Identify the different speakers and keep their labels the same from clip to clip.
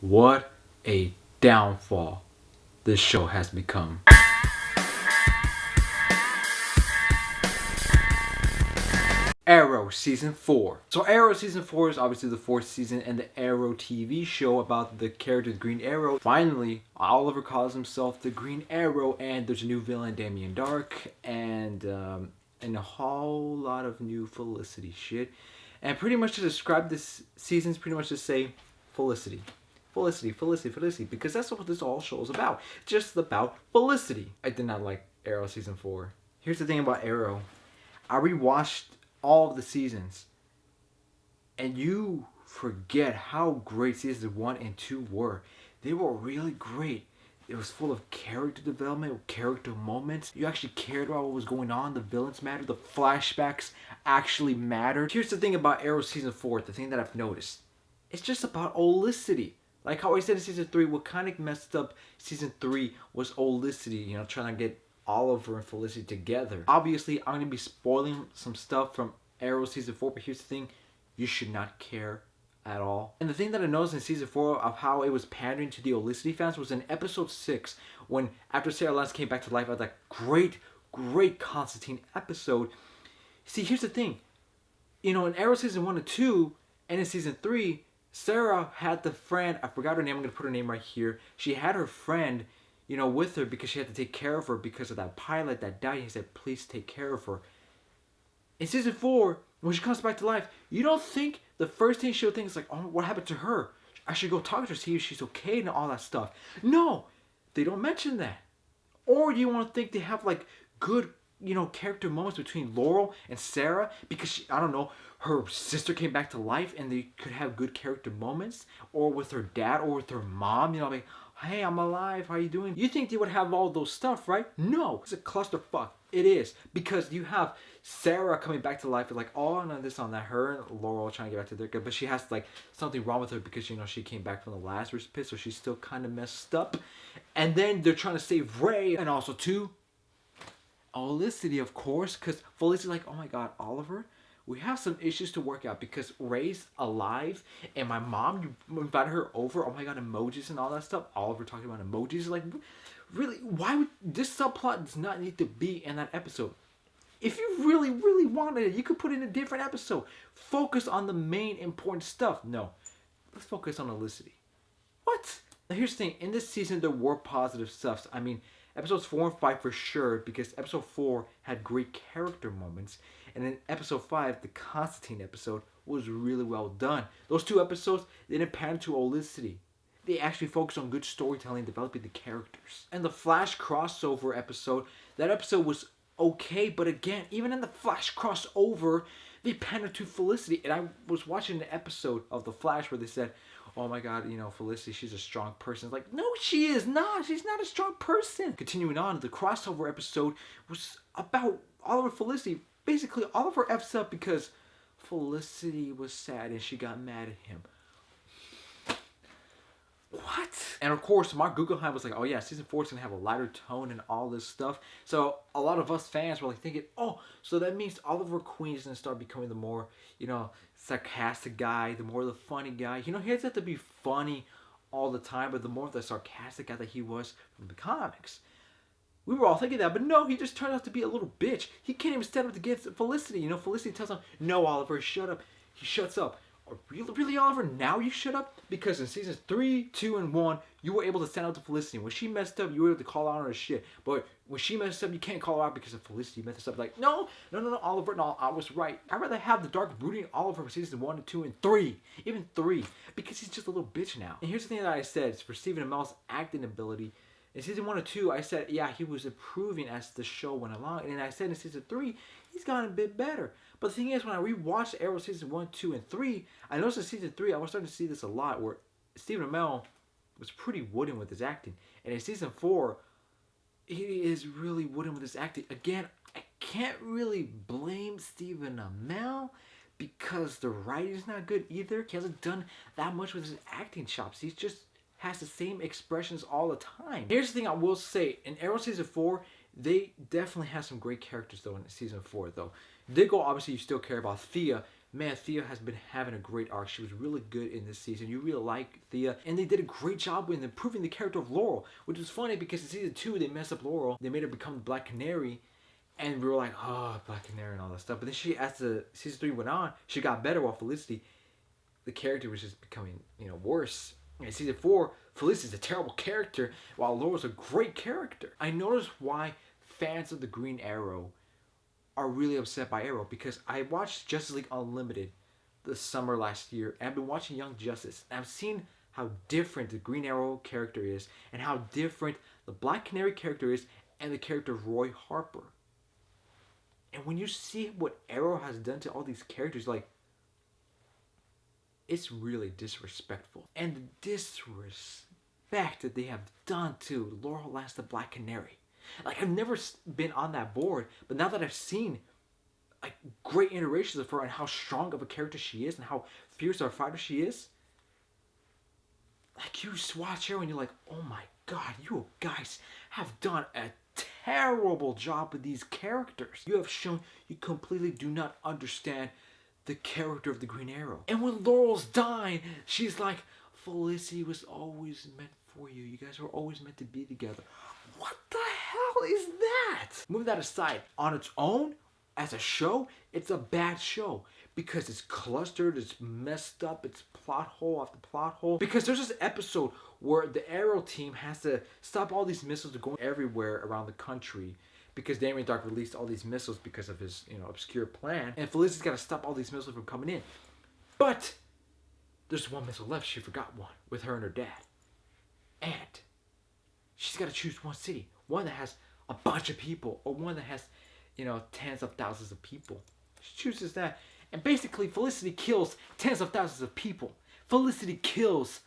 Speaker 1: What a downfall this show has become. Arrow Season 4. So Arrow Season 4 is obviously the fourth season and the Arrow TV show about the character Green Arrow. Finally, Oliver calls himself the Green Arrow, and there's a new villain, Damien Darhk, and a whole lot of new Felicity shit. And pretty much to describe this season is pretty much to say Felicity. Felicity, Felicity, Felicity, because that's what this whole show is about. Just about Felicity. I did not like Arrow Season 4. Here's the thing about Arrow. I rewatched all of the seasons, and you forget how great seasons 1 and 2 were. They were really great. It was full of character development, character moments. You actually cared about what was going on. The villains mattered. The flashbacks actually mattered. Here's the thing about Arrow Season 4, the thing that I've noticed. It's just about Olicity. Like how I said in Season 3, what kind of messed up Season 3 was Olicity, trying to get Oliver and Felicity together. Obviously, I'm going to be spoiling some stuff from Arrow Season 4, but here's the thing. You should not care at all. And the thing that I noticed in Season 4 of how it was pandering to the Olicity fans was in Episode 6, when after Sarah Lance came back to life at that great Constantine episode. See, here's the thing. In Arrow Season 1 and 2, and in Season 3, Sarah had the friend, I forgot her name, I'm going to put her name right here. She had her friend, with her because she had to take care of her because of that pilot that died. He said, please take care of her. In Season 4, when she comes back to life, you don't think the first thing she'll think is like, oh, what happened to her? I should go talk to her, see if she's okay and all that stuff. No, they don't mention that. Or do you want to think they have like good, character moments between Laurel and Sarah because I don't know, her sister came back to life and they could have good character moments, or with her dad or with her mom, like, hey, I'm alive, how you doing? You think they would have all those stuff, right? No, it's a clusterfuck. It is, because you have Sarah coming back to life and like, oh, no, this on that, her and Laurel trying to get back to their good, but she has like something wrong with her because she came back from the Lazarus pit, so she's still kind of messed up. And then they're trying to save Ray, and also too, Olicity, of course, because Felicity's like, oh my god, Oliver, we have some issues to work out because Ray's alive and my mom, you invited her over, oh my god, emojis and all that stuff. Oliver talking about emojis, like, really, why would this subplot does not need to be in that episode? If you really wanted it, you could put it in a different episode. Focus on the main important stuff. No, let's focus on Olicity. What? Now here's the thing, in this season there were positive stuff. I mean, episodes 4 and 5 for sure, because episode 4 had great character moments, and then episode 5, the Constantine episode, was really well done. Those two episodes, they didn't pander to Olicity. They actually focused on good storytelling, developing the characters. And the Flash crossover episode, that episode was okay, but again, even in the Flash crossover, they pandered to Felicity. And I was watching an episode of The Flash where they said, oh my god, Felicity, she's a strong person. It's like, no, she is not. She's not a strong person. Continuing on, the crossover episode was about Oliver and Felicity. Basically, Oliver F's up because Felicity was sad and she got mad at him. What? And of course, Mark Guggenheim was like, oh yeah, season 4 is going to have a lighter tone and all this stuff. So a lot of us fans were like thinking, oh, so that means Oliver Queen is going to start becoming the more, sarcastic guy, the more the funny guy. He doesn't have to be funny all the time, but the more the sarcastic guy that he was from the comics. We were all thinking that, but no, he just turned out to be a little bitch. He can't even stand up against Felicity. Felicity tells him, no, Oliver, shut up. He shuts up. Really, Oliver, now you shut up? Because in seasons 3, 2, and 1, you were able to stand out to Felicity. When she messed up, you were able to call out on her shit. But when she messed up, you can't call her out because of Felicity messed up. Like, no, Oliver, no, I was right. I'd rather have the dark brooding Oliver for seasons 1 and 2 and 3. Even 3. Because he's just a little bitch now. And here's the thing that I said. It's for Stephen Amell's acting ability. In season 1 and 2, I said, yeah, he was improving as the show went along. And then I said in season 3, he's gotten a bit better. But the thing is, when I rewatched Arrow season 1, 2, and 3, I noticed in season 3, I was starting to see this a lot, where Stephen Amell was pretty wooden with his acting. And in season 4, he is really wooden with his acting. Again, I can't really blame Stephen Amell because the writing's not good either. He hasn't done that much with his acting chops. He's just has the same expressions all the time. Here's the thing I will say. In Arrow season 4, they definitely have some great characters though in season 4 though. Diggle, obviously you still care about Thea, man, Thea has been having a great arc. She was really good in this season. You really like Thea. And they did a great job with improving the character of Laurel, which was funny because in season 2, they messed up Laurel. They made her become the Black Canary. And we were like, oh, Black Canary and all that stuff. But then she, as the season 3 went on, she got better while Felicity, the character was just becoming, worse. In season 4, Felicity's a terrible character, while Laurel's a great character. I noticed why fans of the Green Arrow are really upset by Arrow, because I watched Justice League Unlimited the summer last year, and I've been watching Young Justice, and I've seen how different the Green Arrow character is, and how different the Black Canary character is, and the character of Roy Harper. And when you see what Arrow has done to all these characters, like, it's really disrespectful. And the disrespect that they have done to Laurel as the Black Canary. Like, I've never been on that board, but now that I've seen like great iterations of her and how strong of a character she is and how fierce of a fighter she is, like, you watch her and you're like, oh my god, you guys have done a terrible job with these characters. You have shown you completely do not understand the character of the Green Arrow. And when Laurel's dying, she's like, Felicity was always meant for you. You guys were always meant to be together. What the hell is that? Moving that aside, on its own, as a show, it's a bad show. Because it's clustered, it's messed up, it's plot hole after plot hole. Because there's this episode where the Arrow team has to stop all these missiles from going everywhere around the country. Because Damien Darhk released all these missiles because of his, obscure plan. And Felicity's got to stop all these missiles from coming in. But there's one missile left. She forgot one with her and her dad. And she's got to choose one city. One that has a bunch of people. Or one that has, tens of thousands of people. She chooses that. And basically, Felicity kills tens of thousands of people. Felicity kills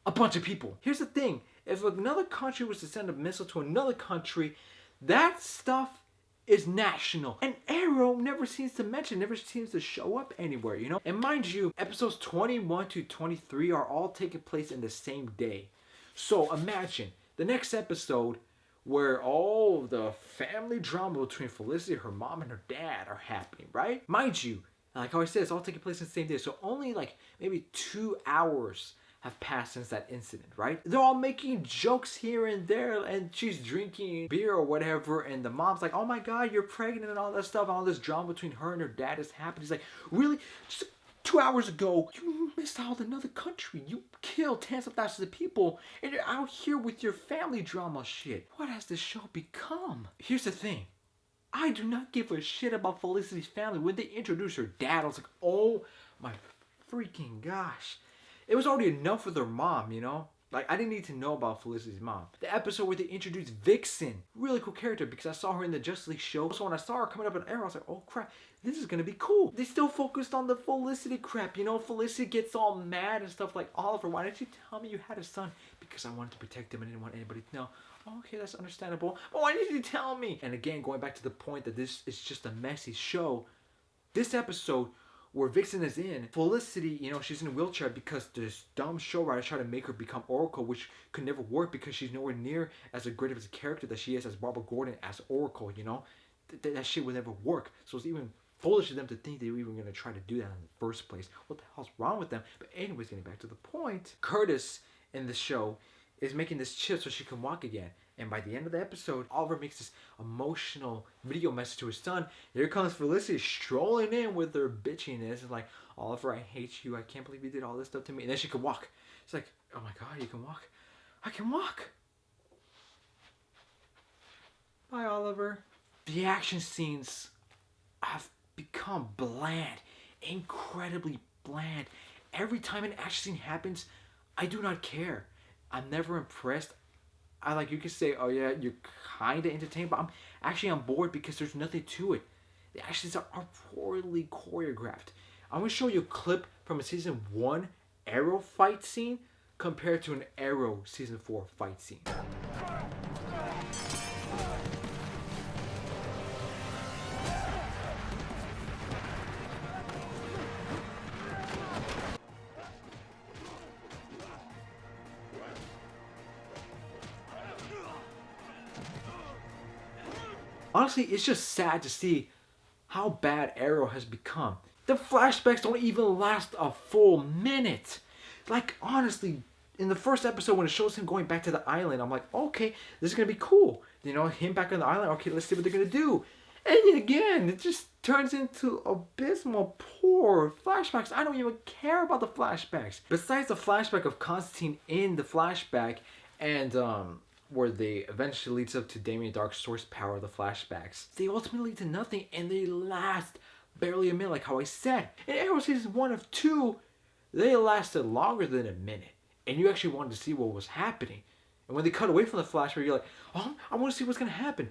Speaker 1: a bunch of people. Here's the thing. If another country was to send a missile to another country, that stuff is national. And Arrow never seems to mention, never seems to show up anywhere, And mind you, episodes 21 to 23 are all taking place in the same day. So imagine the next episode where all the family drama between Felicity, her mom, and her dad are happening, right? Mind you, like how I said, it's all taking place in the same day. So only like maybe 2 hours have passed since that incident, right? They're all making jokes here and there, and she's drinking beer or whatever, and the mom's like, oh my god, you're pregnant and all that stuff, and all this drama between her and her dad is happening. He's like, really? Just 2 hours ago, you missed out another country. You killed tens of thousands of people, and you're out here with your family drama shit. What has this show become? Here's the thing. I do not give a shit about Felicity's family. When they introduced her dad, I was like, oh my freaking gosh. It was already enough with her mom, Like, I didn't need to know about Felicity's mom. The episode where they introduced Vixen. Really cool character because I saw her in the Justice League show. So when I saw her coming up in Arrow, I was like, oh crap, this is going to be cool. They still focused on the Felicity crap, Felicity gets all mad and stuff like, Oliver, why didn't you tell me you had a son? Because I wanted to protect him and I didn't want anybody to know. Oh, okay, that's understandable. But why didn't you tell me? And again, going back to the point that this is just a messy show. This episode where Vixen is in, Felicity, she's in a wheelchair because this dumb show writer tried to make her become Oracle, which could never work because she's nowhere near as great of a character that she is as Barbara Gordon as Oracle, That shit would never work. So it's even foolish of them to think they were even going to try to do that in the first place. What the hell's wrong with them? But anyways, getting back to the point, Curtis in the show is making this chip so she can walk again. And by the end of the episode, Oliver makes this emotional video message to his son. Here comes Felicity strolling in with her bitchiness. And like, Oliver, I hate you. I can't believe you did all this stuff to me. And then she could walk. It's like, oh my god, you can walk. I can walk. Bye, Oliver. The action scenes have become bland. Incredibly bland. Every time an action scene happens, I do not care. I'm never impressed. You could say, oh yeah, you're kind of entertained, but I'm actually on board because there's nothing to it. The actions are poorly choreographed. I'm going to show you a clip from a season 1 Arrow fight scene compared to an Arrow season 4 fight scene. Honestly, it's just sad to see how bad Arrow has become. The flashbacks don't even last a full minute. Like, honestly, in the first episode when it shows him going back to the island, I'm like, okay, this is going to be cool. You know, him back on the island, okay, let's see what they're going to do. And again, it just turns into abysmal, poor flashbacks. I don't even care about the flashbacks. Besides the flashback of Constantine in the flashback, and where they eventually leads up to Damien Darhk's source power of the flashbacks, they ultimately lead to nothing, and they last barely a minute, like how I said. In Arrow season 1 of 2, they lasted longer than a minute, and you actually wanted to see what was happening. And when they cut away from the flashback, you're like, oh, I want to see what's going to happen.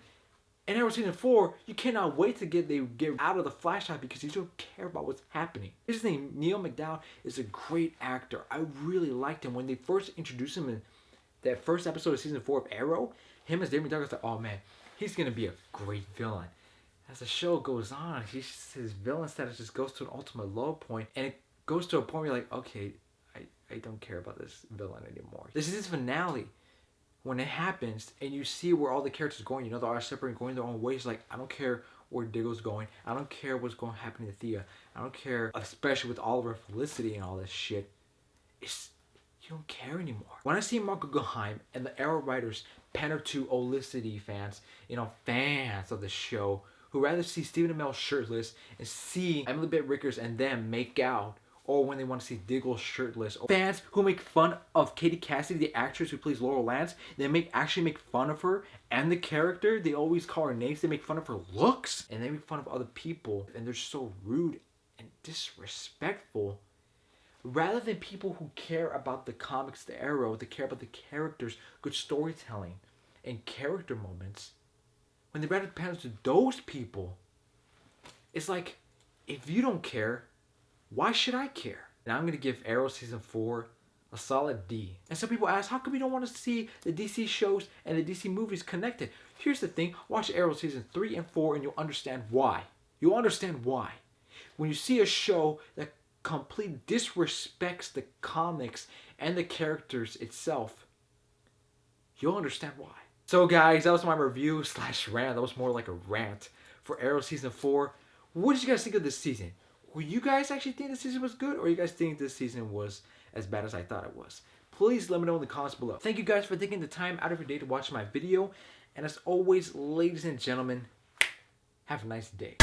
Speaker 1: In Arrow season 4, you cannot wait to get out of the flashback because you don't care about what's happening. His name, Neal McDonough, is a great actor. I really liked him. When they first introduced him in that first episode of season 4 of Arrow, him as Damien Darhk, I was like, oh man, he's going to be a great villain. As the show goes on, his villain status just goes to an ultimate low point, and it goes to a point where you're like, okay, I don't care about this villain anymore. This is his finale. When it happens, and you see where all the characters are going, you know, they're all separate, going their own ways. Like, I don't care where Diggle's going. I don't care what's going to happen to Thea. I don't care, especially with Oliver, Felicity, and all this shit. You don't care anymore. When I see Marco Guggenheim and the Arrow writers pander to Felicity fans, you know, fans of the show, who rather see Stephen Amell shirtless and see Emily Bett Rickards and them make out, or when they want to see Diggle shirtless. Or fans who make fun of Katie Cassidy, the actress who plays Laurel Lance, they actually make fun of her and the character. They always call her names. They make fun of her looks, and they make fun of other people, and they're so rude and disrespectful. Rather than people who care about the comics, the Arrow, they care about the characters, good storytelling, and character moments. When they rather pander to those people, it's like, if you don't care, why should I care? Now I'm going to give Arrow season 4 a solid D. And some people ask, how come you don't want to see the DC shows and the DC movies connected? Here's the thing, watch Arrow season 3 and 4 and you'll understand why. You'll understand why. When you see a show that completely disrespects the comics and the characters itself, you'll understand why. So guys, that was my review / rant. That was more like a rant for Arrow season 4. What did you guys think of this season? Were you guys actually think this season was good, or you guys think this season was as bad as I thought it was? Please let me know in the comments below. Thank you guys for taking the time out of your day to watch my video. And as always, ladies and gentlemen, have a nice day.